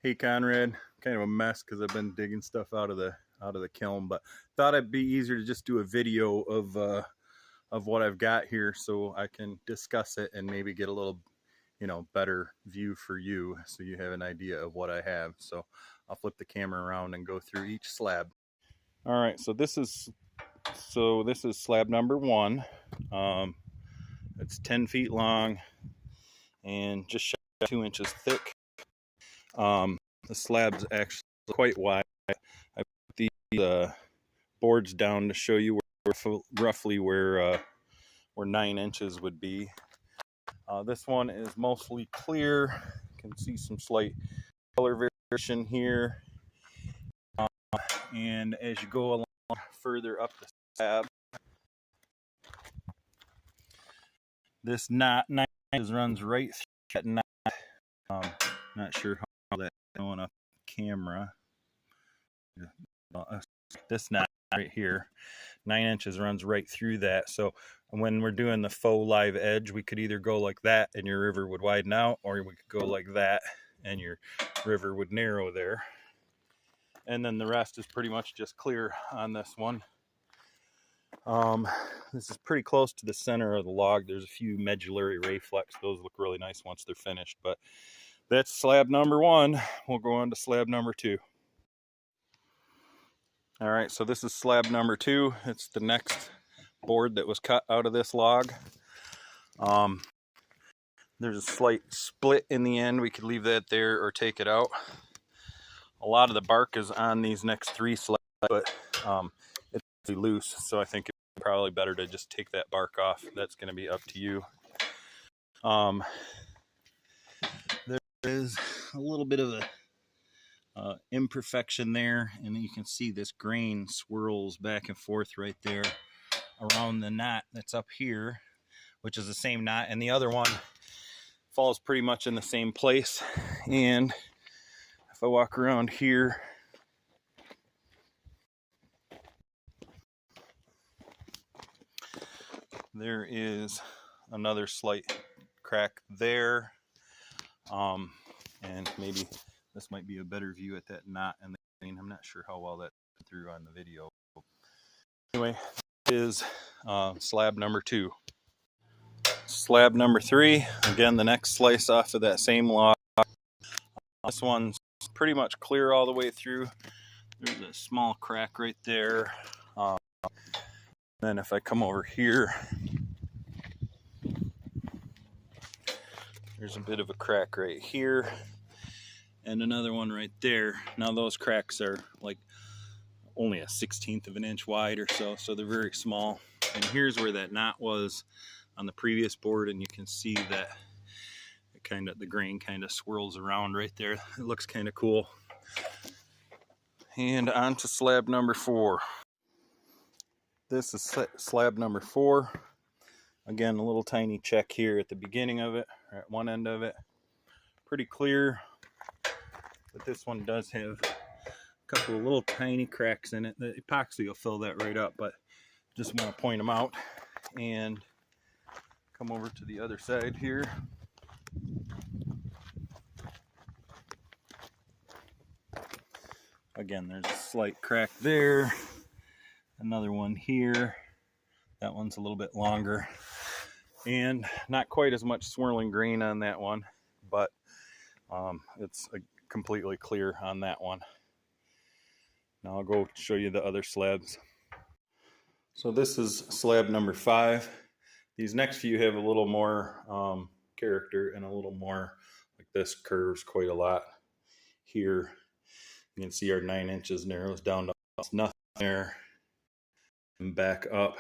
Hey Conrad, kind of a mess because I've been digging stuff out of the kiln, but thought it'd be easier to just do a video of what I've got here so I can discuss it and maybe get a little, better view for you so you have an idea of what I have. So I'll flip the camera around and go through each slab. All right, so this is slab number one. It's 10 feet long and just shy of 2 inches thick. The slab's actually quite wide. I put these boards down to show you roughly where 9 inches would be. This one is mostly clear. You can see some slight color variation here. And as you go along further up the slab, this 9 inches runs right through that knot. Not sure how that's going up camera. This knot right here, 9 inches runs right through that. So when we're doing the faux live edge, we could either go like that and your river would widen out, or we could go like that and your river would narrow there. And then the rest is pretty much just clear on this one. This is pretty close to the center of the log. There's a few medullary Rayflex. Those look really nice once they're finished, but that's slab number one. We'll go on to slab number two. All right, so this is slab number two. It's the next board that was cut out of this log. There's a slight split in the end. We could leave that there or take it out. A lot of the bark is on these next three slabs, but it's really loose, so I think it's probably better to just take that bark off. That's going to be up to you. There is a little bit of a imperfection there, and you can see this grain swirls back and forth right there around the knot that's up here, which is the same knot, and the other one falls pretty much in the same place. And if I walk around here, there is another slight crack there, and maybe this might be a better view at that knot and the grain. I'm not sure how well that through on the video. Anyway, is slab number two. Slab number three, again, the next slice off of that same log. This one's pretty much clear all the way through. There's a small crack right there. Then if I come over here, there's a bit of a crack right here and another one right there. Now those cracks are like only a 1/16 of an inch wide or so, so they're very small. And here's where that knot was on the previous board, and you can see that the grain kind of swirls around right there. It looks kind of cool. And on to slab number four. This is slab number four. Again, a little tiny check here at the beginning of it, or at one end of it. Pretty clear, but this one does have a couple of little tiny cracks in it. The epoxy will fill that right up, but just want to point them out. And come over to the other side here. Again, there's a slight crack there. Another one here. That one's a little bit longer. And not quite as much swirling grain on that one, but it's completely clear on that one. Now I'll go show you the other slabs. So this is slab number five. These next few have a little more character and a little more, like this curves quite a lot here. You can see our 9 inches narrows down to almost nothing there and back up.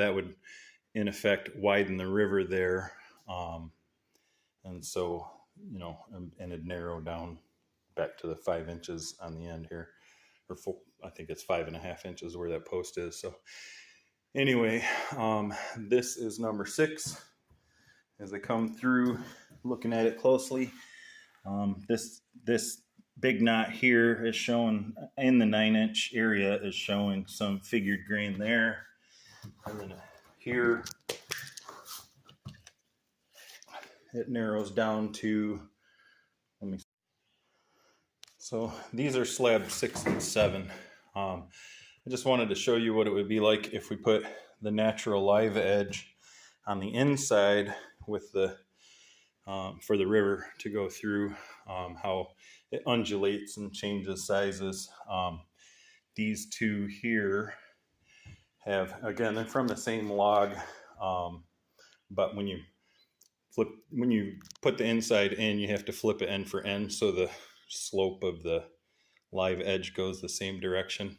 That would in effect widen the river there, and so and it'd narrow down back to the 5 inches on the end here, or I think it's 5.5 inches where that post is. So anyway, this is number six. As I come through looking at it closely, this big knot here is showing in the 9-inch area, is showing some figured grain there. And then here it narrows down to, So these are slab 6 and 7. I just wanted to show you what it would be like if we put the natural live edge on the inside with the for the river to go through, how it undulates and changes sizes. These two here have, again, they're from the same log, but when you put the inside in, you have to flip it end for end so the slope of the live edge goes the same direction.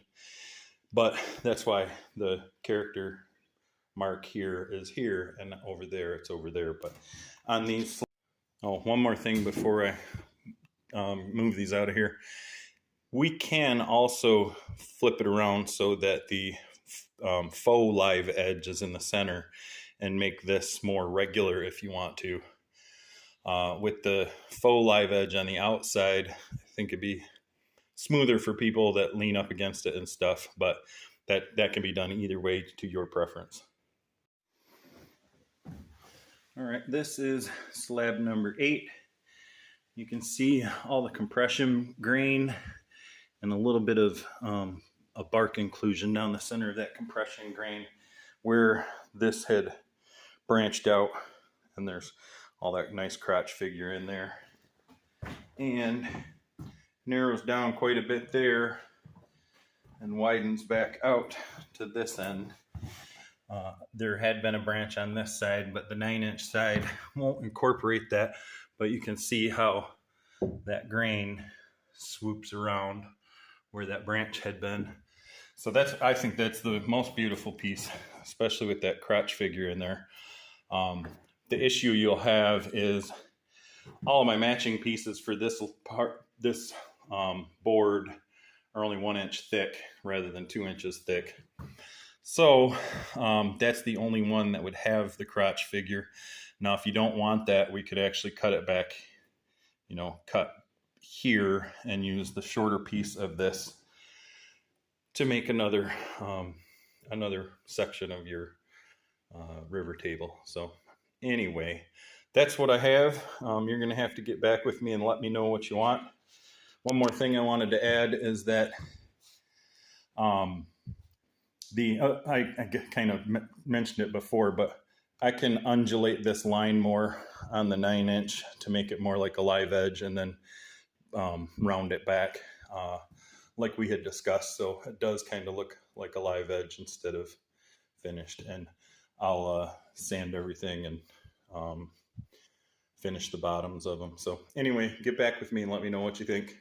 But that's why the character mark here is here, and over there it's over there. But on these, oh, one more thing before I move these out of here. We can also flip it around so that the faux live edge is in the center and make this more regular if you want to. With the faux live edge on the outside, I think it'd be smoother for people that lean up against it and stuff, but that can be done either way to your preference. All right, this is slab number 8. You can see all the compression grain and a little bit of a bark inclusion down the center of that compression grain where this had branched out, and there's all that nice crotch figure in there, and narrows down quite a bit there and widens back out to this end. There had been a branch on this side, but the 9-inch side won't incorporate that, but you can see how that grain swoops around where that branch had been. So I think that's the most beautiful piece, especially with that crotch figure in there. The issue you'll have is all of my matching pieces for this board are only 1 inch thick rather than 2 inches thick. So that's the only one that would have the crotch figure. Now, if you don't want that, we could actually cut it back, cut here and use the shorter piece of this to make another section of your river table. So anyway, that's what I have. You're going to have to get back with me and let me know what you want. One more thing I wanted to add is that I kind of mentioned it before, but I can undulate this line more on the 9-inch to make it more like a live edge, and then round it back like we had discussed. So it does kind of look like a live edge instead of finished. And I'll sand everything and finish the bottoms of them. So anyway, get back with me and let me know what you think.